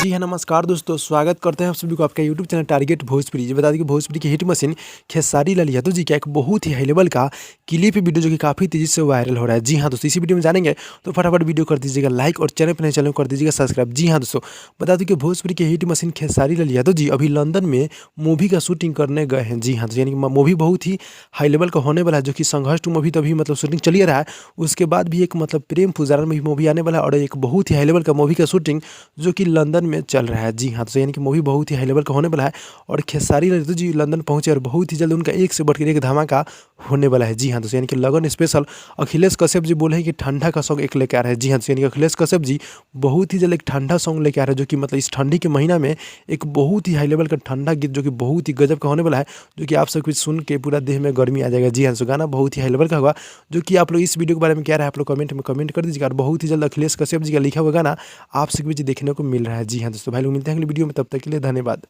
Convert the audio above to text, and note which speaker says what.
Speaker 1: जी हाँ, नमस्कार दोस्तों, स्वागत करते हैं आप सभी को आपका यूट्यूब चैनल टारगेट भोजपुरी। जी बता दें कि भोजपुरी की हिट मशीन खेसारी लाल यादव जी का एक बहुत ही हाई लेवल का क्लिप वीडियो जो कि काफ़ी तेज़ी से वायरल हो रहा है। जी हाँ दोस्तों, इसी वीडियो में जानेंगे तो फटाफट वीडियो कर दीजिएगा लाइक और चैनल पर नए चैनल को कर दीजिएगा सब्सक्राइब। जी हाँ दोस्तों, बता दें कि भोजपुरी की हिट मशीन खेसारी लाल यादव जी अभी लंदन में मूवी का शूटिंग करने गए हैं। जी हाँ, तो यानी कि मूवी बहुत ही हाई लेवल का होने वाला है, जो कि संघर्ष टू मूवी तभी मतलब शूटिंग चलिए रहा है। उसके बाद भी एक मतलब प्रेम पुजारा में भी मूवी आने वाला है और एक बहुत ही हाई लेवल का मूवी का शूटिंग जो कि लंदन में चल रहा है। जी हाँ, तो यानी कि मूवी बहुत ही हाई लेवल का होने वाला है और खेसारी लाल यादव जी लंदन पहुंचे और बहुत ही जल्द उनका एक से बढ़कर एक धमाका होने वाला है। जी हाँ, तो यानी कि लगन स्पेशल अखिलेश कश्यप जी बोले हैं कि ठंडा का सॉन्ग एक लेके आ रहे हैं। जी हाँ, तो यानी कि अखिलेश कश्यप जी बहुत ही जल्द एक ठंडा सॉन्ग लेके आ रहे हैं, जो कि मतलब इस ठंडी के महीना में एक बहुत ही हाई लेवल का ठंडा गीत जो कि बहुत ही गजब का होने वाला है, जो कि आप सब कुछ सुन के पूरा देह में गर्मी आ जाएगा। जी हाँ, तो गाना बहुत ही हाई लेवल का होगा, जो कि आप लोग इस वीडियो के बारे में क्या रहा है आप लोग कमेंट में कमेंट कर दीजिएगा। और बहुत ही जल्द अखिलेश कश्यप जी का लिखा हुआ गाना आप सभी को देखने को मिल रहा है। जी हाँ दोस्तों, भाई लोग मिलते हैं अगली वीडियो में, तब तक के लिए धन्यवाद।